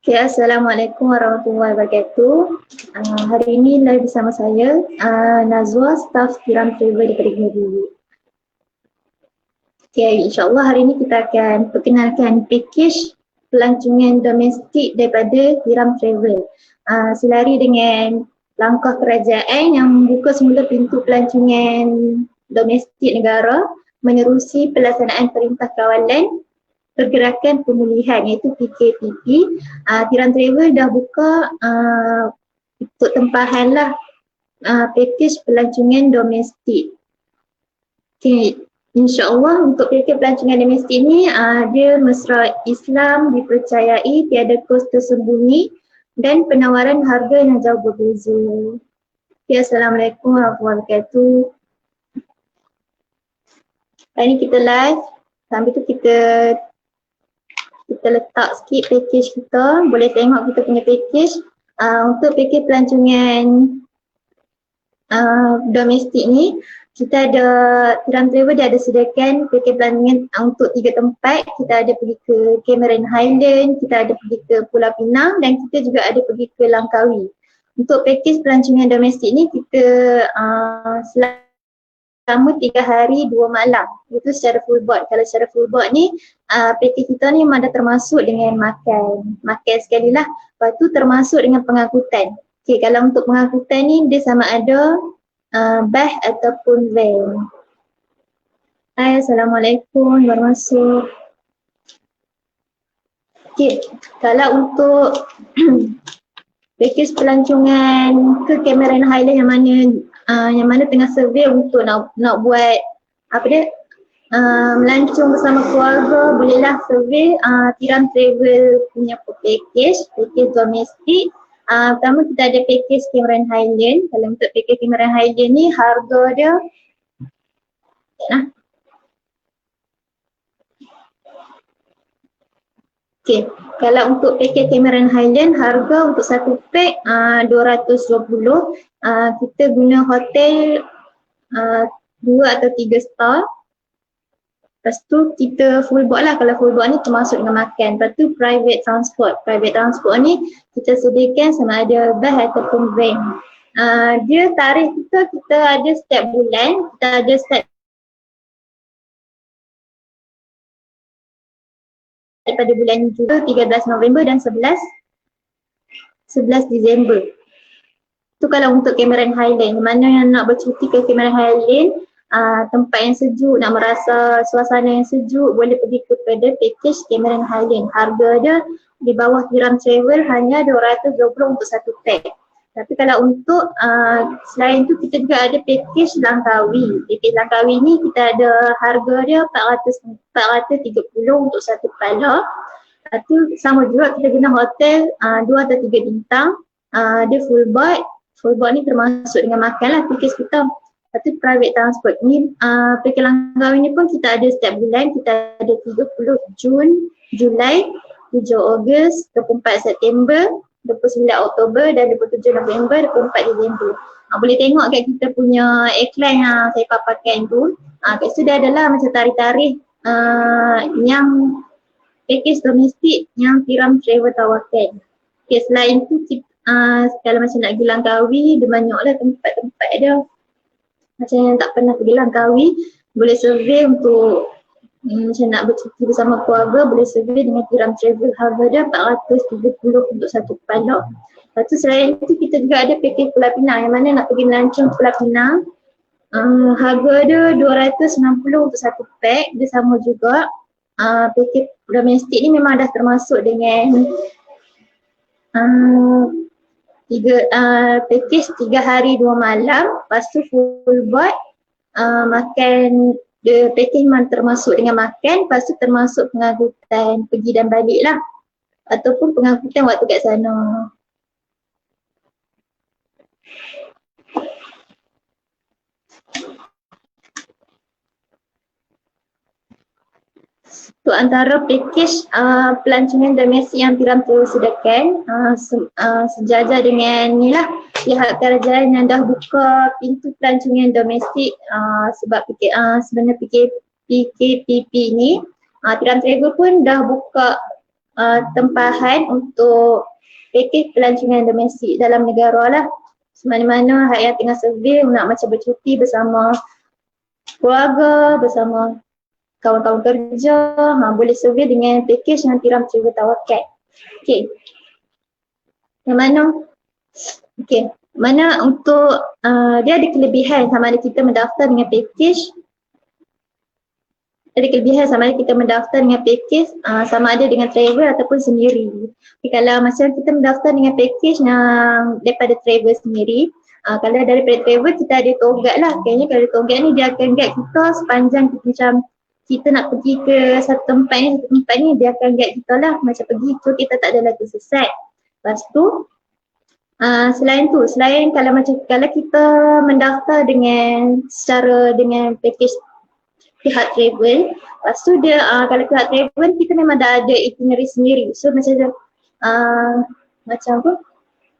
Okay, Assalamualaikum warahmatullahi wabarakatuh. Hari ini live bersama saya, Nazwa, staf Kiram Travel daripada Negeri. Okay, insyaAllah hari ini kita akan perkenalkan pakej pelancongan domestik daripada Kiram Travel. Selari dengan langkah kerajaan yang membuka semula pintu pelancongan domestik negara menerusi pelaksanaan Perintah Kawalan Pergerakan Pemulihan iaitu PKPP. Kiram Travel dah buka untuk tempahan lah pakej pelancongan domestik. Okay. InsyaAllah untuk pakej pelancongan domestik ni dia mesra Islam, dipercayai, tiada kos tersembunyi dan penawaran harga yang jauh berbeza. Okay, Assalamualaikum warahmatullahi wabarakatuh. Hari ni kita live, sambil tu kita letak sikit pakej kita, boleh tengok kita punya pakej. Untuk pakej pelancongan domestik ni, kita ada, Kiram Travel dia ada sediakan pakej pelancongan untuk 3 tempat. Kita ada pergi ke Cameron Highland, kita ada pergi ke Pulau Pinang dan kita juga ada pergi ke Langkawi. Untuk pakej pelancongan domestik ni kita selama 3 hari 2 malam. Itu secara full board. Kalau secara full board ni pakej kita ni memang dah termasuk dengan makan. Makan sekali lah. Lepas tu termasuk dengan pengangkutan. Okay, kalau untuk pengangkutan ni dia sama ada bas ataupun van. Hai, Assalamualaikum, baru masuk. Okay, kalau untuk pakej pelancongan ke Cameron Highland yang mana tengah survey untuk nak buat apa dia melancong bersama keluarga, bolehlah survey Kiram Travel punya pakej domestik. Pertama kita ada pakej Cameron Highland. Kalau untuk pakej Cameron Highland ni harga dia okay. Kalau untuk pakej Cameron Highland harga untuk satu pack 220. Kita guna hotel 2 atau 3 star. Lepas tu kita full board lah, kalau full board ni termasuk dengan makan. Lepas tu private transport. Private transport ni kita sediakan sama ada bas ataupun van. Dia tarikh kita ada setiap bulan. Kita ada start pada bulan Julai 13 November dan 11 Disember. Itu kalau untuk Cameron Highland. Mana yang nak bercuti ke Cameron Highland, tempat yang sejuk, nak merasa suasana yang sejuk, boleh pergi kepada pakej Cameron Highland. Harga dia di bawah Kiram Travel hanya 220 untuk satu pack. Tapi kalau untuk selain tu kita juga ada pakej Langkawi. Pakej Langkawi ni kita ada harga dia 430 untuk satu kepala. Itu sama juga kita guna hotel 2 atau 3 bintang. Dia full board. Full board ni termasuk dengan makan lah pakej kita. Lepas tu private transport ni, pakej Langkawi ni pun kita ada setiap bulan. Kita ada 30 Jun, Julai, 7 Ogos, 24 September, 29 Oktober dan 27 November, 24 Disember. Boleh tengok kat kita punya iklan yang saya paparkan tu. Kat situ dah adalah macam tarikh-tarikh yang pakej domestik yang Kiram Travel tawarkan. Okay, selain tu kalau macam nak pergi Langkawi, dia banyaklah tempat-tempat dia. Macam yang tak pernah pergi Langkawi, boleh survey untuk macam nak bercuti bersama keluarga, boleh survey dengan Kiram Travel. Harga dia 430 untuk satu kepala. Lepas tu selain itu kita juga ada pakej Pulau Pinang, yang mana nak pergi melancong Pulau Pinang. Harga dia 260 untuk satu pack. Dia sama juga. Pakej domestik ni memang dah termasuk dengan pakej 3 hari 2 malam. Lepas tu full board, makan. Dia pakej memang termasuk dengan makan, lepas tu termasuk pengangkutan pergi dan balik lah. Ataupun pengangkutan waktu kat sana. Untuk antara pakej pelancongan domestik yang Kiram Travel sediakan, sejajar dengan ni lah pihak kerajaan yang dah buka pintu pelancongan domestik. Sebab sebenarnya PKPP ni, Kiram Travel pun dah buka tempahan untuk pakej pelancongan domestik dalam negara lah. Semana-mana hak yang tengah survey nak macam bercuti bersama keluarga, bersama kawan-kawan kerja, boleh survey dengan pakej yang tiram travel tawakal. Okey. Yang mana? Okey. Mana untuk dia ada kelebihan sama ada kita mendaftar dengan pakej. Ada kelebihan sama ada kita mendaftar dengan pakej sama ada dengan travel ataupun sendiri. Okay, kalau macam kita mendaftar dengan pakej yang daripada travel sendiri, kalau daripada travel kita ada tour guide lah. Kayaknya kalau tour guide ni dia akan guide kita sepanjang kita macam kita nak pergi ke satu tempat ni dia akan guide kita lah macam pergi tu kita tak ada lagi sesat. Lepas tu selain kalau macam kalau kita mendaftar dengan secara dengan pakej pihak travel, lepas tu dia kalau pihak travel kita memang dah ada itinerary sendiri. So macam apa,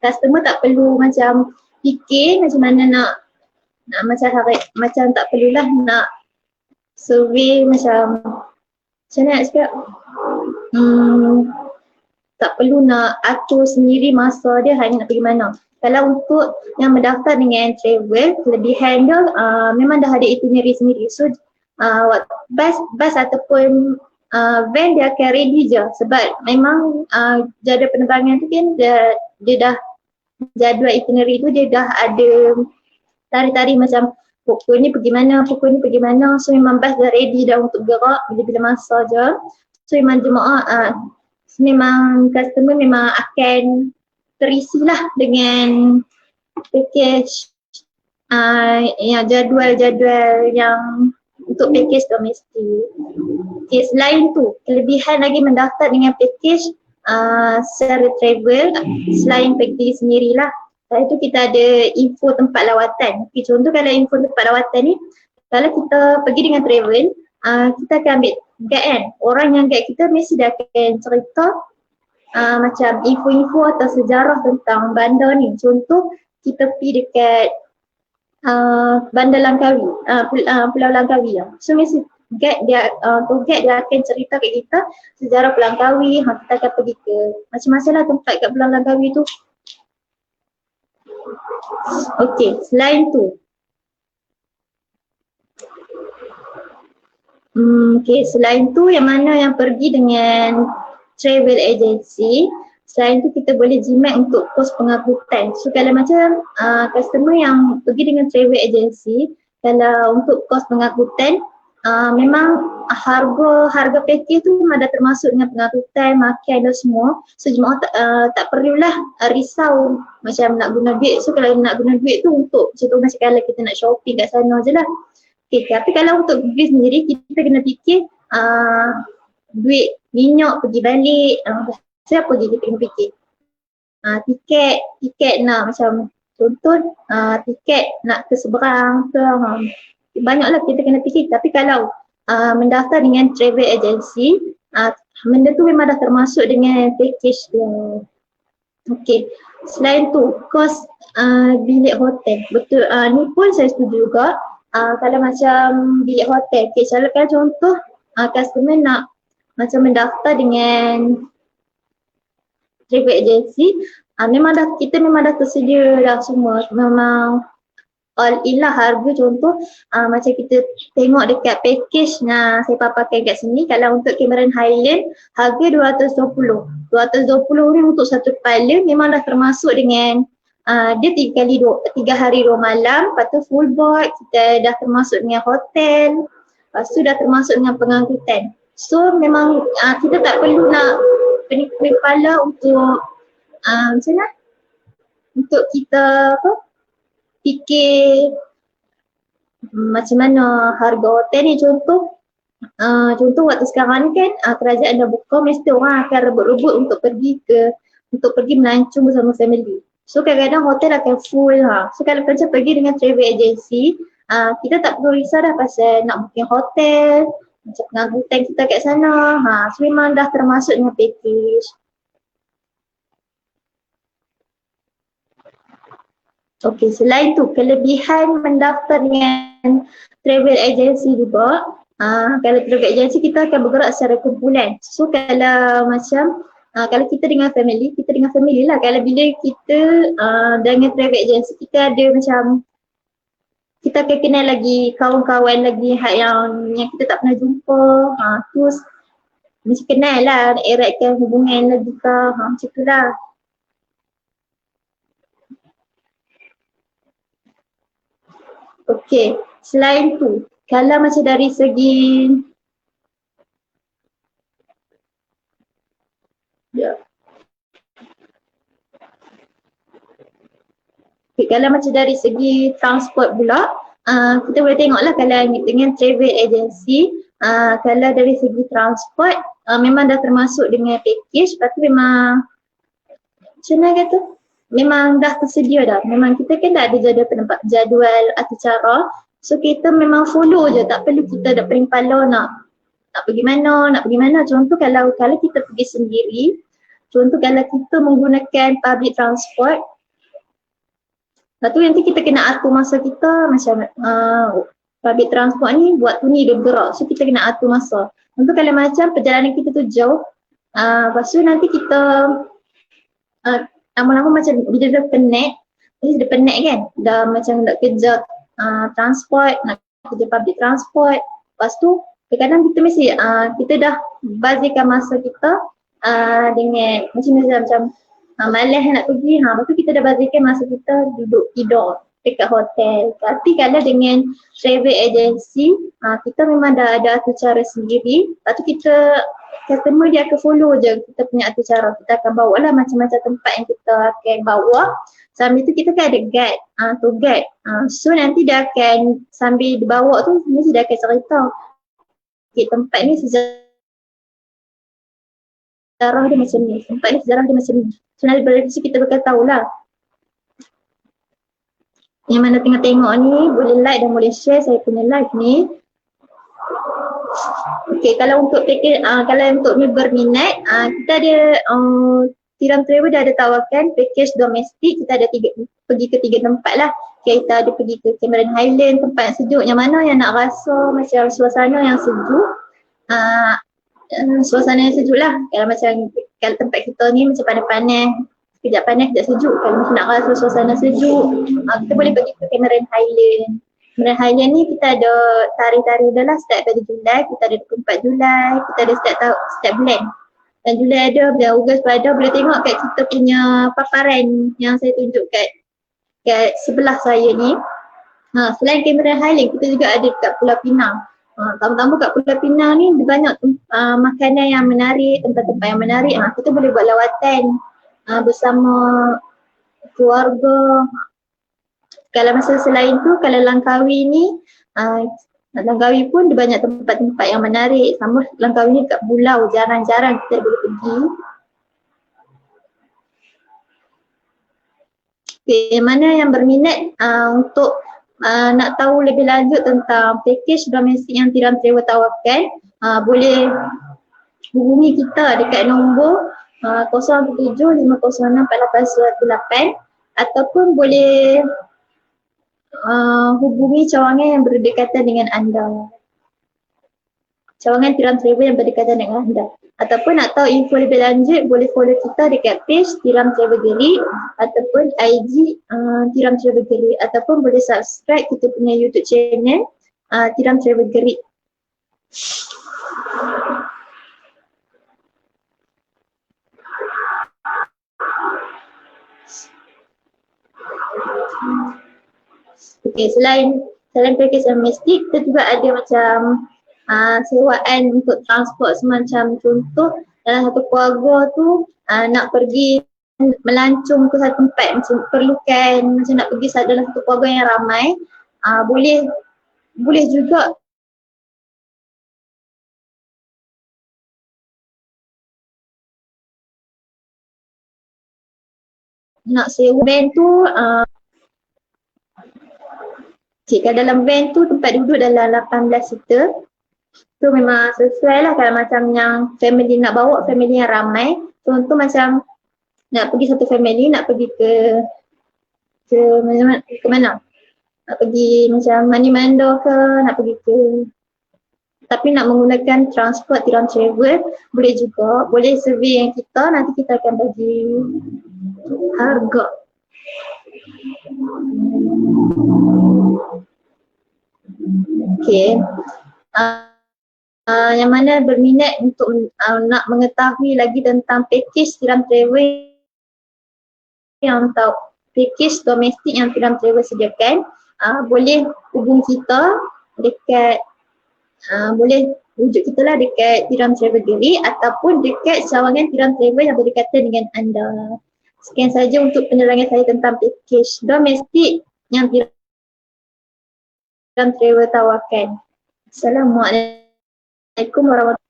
customer tak perlu macam fikir macam mana nak macam tak perlulah nak survey macam nak cakap tak perlu nak atur sendiri masa dia hanya nak pergi mana. Kalau untuk yang mendaftar dengan travel, kelebihan dia memang dah ada itinerary sendiri. So bas ataupun van dia akan ready je sebab memang jadual penerbangan tu kan dia dah jadual itinerary tu dia dah ada tarikh-tarikh macam pukul ni pergi mana, pukul ni pergi mana. So memang bas dah ready dah untuk gerak bila-bila masa je. So memang jemaah memang customer memang akan terisi lah dengan package yang jadual-jadual yang untuk pakej domestik. Okay, selain tu, kelebihan lagi mendaftar dengan pakej secara travel, selain pergi sendirilah. Lepas tu kita ada info tempat lawatan. Okay, contoh kalau info tempat lawatan ni, kalau kita pergi dengan travel, kita akan ambil guide kan. Orang yang guide kita mesti dia akan cerita macam info-info atau sejarah tentang bandar ni. Contoh, kita pergi dekat Bandar Langkawi, Pulau Langkawi lah. So mesti guide dia, tour guide dia akan cerita kat kita sejarah Pulau Langkawi, kita akan pergi ke macam-macam lah tempat kat Pulau Langkawi tu. Okey, selain tu selain tu yang mana yang pergi dengan travel agency, selain tu kita boleh jimat untuk kos pengangkutan. So kalau macam customer yang pergi dengan travel agency, kalau untuk kos pengangkutan memang harga pakej tu memang dah termasuk dengan pengangkutan, makan dan semua. So jemaah tak perlulah risau macam nak guna duit. So kalau nak guna duit tu untuk contoh macam kalau kita nak shopping kat sana je lah. Okay, tapi kalau untuk pergi sendiri kita kena fikir duit minyak pergi balik, siapa pergi kita kena fikir. Tiket nak macam contoh tiket nak ke seberang ke banyaklah kita kena fikir. Tapi kalau mendaftar dengan travel agency, benda tu memang dah termasuk dengan package dia. Okey, selain tu kos bilik hotel. Betul, ni pun saya setuju juga. Kalau macam bilik hotel, okay, kalau contoh customer nak macam mendaftar dengan travel agency, kita memang dah tersedia dah semua. Memang all in lah harga. Contoh macam kita tengok dekat package saya paparkan kat sini. Kalau untuk Cameron Highland harga 220 ni untuk satu kepala memang dah termasuk dengan dia 3 hari 2 malam. Lepas tu full board, kita dah termasuk dengan hotel, lepas tu dah termasuk dengan pengangkutan. So memang kita tak perlu nak pening-pening kepala untuk macam mana untuk kita fikir macam mana harga hotel ni. Contoh waktu sekarang ni kan kerajaan dah buka, mesti orang akan rebut-rebut untuk pergi melancong bersama family. So kadang-kadang hotel akan full So kalau macam pergi dengan travel agency, kita tak perlu risau dah pasal nak booking hotel, macam pengangkutan kita kat sana. So memang dah termasuk dengan package. Okey, selain tu kelebihan mendaftar dengan travel agency juga, Kalau travel agency kita akan bergerak secara kumpulan. So kalau macam kalau kita dengan family lah. Kalau bila kita dengan travel agency kita ada macam kita akan kenal lagi kawan-kawan lagi yang kita tak pernah jumpa. Terus mesti kenal lah, eratkan hubungan lagi ke, macam tu lah. Okey, selain tu, kalau macam dari segi ya. Okay, kalau macam dari segi transport pula, kita boleh tengoklah kalau dengan travel agency, kalau dari segi transport, memang dah termasuk dengan package, lepas tu memang macam mana kata? Memang dah tersedia dah. Memang kita kan dah ada jadual atau cara. So kita memang follow je, tak perlu kita dah pening kepala nak pergi mana, nak pergi mana. Contoh kalau kita pergi sendiri, contoh kalau kita menggunakan public transport, lepas tu nanti kita kena atur masa kita macam public transport ni buat tu ni dia bergerak. So kita kena atur masa. Contoh kalau macam perjalanan kita tu jauh, lepas tu nanti kita lama-lama macam bila dah penat, mesti dah penat kan, dah macam nak kerja transport, nak kerja public transport, lepas tu kadang-kadang kita mesti kita dah bazirkan masa kita dengan macam malas nak pergi, lepas tu kita dah bazirkan masa kita duduk tidur dekat hotel. Tapi kalau dengan travel agency, kita memang dah ada atur cara sendiri, lepas tu kita customer dia akan follow je kita punya atur cara. Kita akan bawa lah macam-macam tempat yang kita akan bawa. Sambil tu kita kan ada guide, tour guide. So nanti dia akan sambil dibawa tu mesti dia akan cerita. Okay, tempat ni sejarah dia macam ni, tempat ni sejarah dia macam ni. So nanti dari situ kita bakal tahulah. Yang mana tengah tengok ni boleh like dan boleh share saya punya live ni. Okay, kalau untuk kalau untuk ni berminat, kita ada Tiram Travel dah ada tawarkan package domestik. Kita ada pergi ke 3 tempat lah. Kita ada pergi ke Cameron Highland, tempat yang sejuk. Yang mana yang nak rasa macam suasana yang sejuk, suasana yang sejuk lah. Kalau tempat kita ni macam panas-panas, kejap panas, kejap sejuk. Kalau macam nak rasa suasana sejuk, kita boleh pergi ke Cameron Highland. Cameron Highland ni kita ada tarikh-tarikh dah lah, start pada Julai, kita ada 24 Julai, kita ada setiap bulan. Dan Julai ada, dan Ogos ada, boleh tengok kat kita punya paparan yang saya tunjuk kat sebelah saya ni. Selain Cameron Highland, kita juga ada kat Pulau Pinang. Tamu-tamu kat Pulau Pinang ni banyak makanan yang menarik, tempat-tempat yang menarik. Kita boleh buat lawatan bersama keluarga. Kalau masa selain tu, kalau Langkawi ni, Langkawi pun ada banyak tempat-tempat yang menarik. Sama Langkawi ni kat pulau, jarang-jarang kita boleh pergi. Okay, mana yang berminat untuk nak tahu lebih lanjut tentang package domestik yang Tiram Travel tawarkan, boleh hubungi kita dekat nombor 017-506-4818 ataupun boleh hubungi cawangan yang berdekatan dengan anda. Cawangan Tiram Travel yang berdekatan dengan anda. Ataupun nak tahu info lebih lanjut, boleh follow kita dekat page Tiram Travel Gerik ataupun IG Tiram Travel Gerik, ataupun boleh subscribe kita punya YouTube channel Tiram Travel Gerik. Okay, selain package domestik, kita juga ada macam sewaan untuk transport semacam contoh dalam satu keluarga tu nak pergi melancong ke satu tempat, macam perlukan macam nak pergi dalam satu keluarga yang ramai, boleh juga nak sewa van tu. Kalau dalam van tu tempat duduk dalam 18 seater, tu memang sesuai lah. Kalau macam yang family nak bawa, family yang ramai, contoh macam nak pergi satu family, nak pergi ke mana? Nak pergi macam Mani Mando ke, nak pergi ke Tapi nak menggunakan transport tiram travel boleh juga. Boleh survey yang kita, nanti kita akan bagi harga. Okey. Yang mana berminat untuk nak mengetahui lagi tentang package tiram travel yang tahu package domestik yang tiram travel sediakan, boleh hubung kita dekat boleh rujuk kita lah dekat Tiram Travel Diri ataupun dekat cawangan Tiram Travel yang berdekatan dengan anda. Sekian saja untuk penerangan saya tentang package domestik yang Tiram Travel tawarkan. Assalamualaikum warahmatullahi wabarakatuh.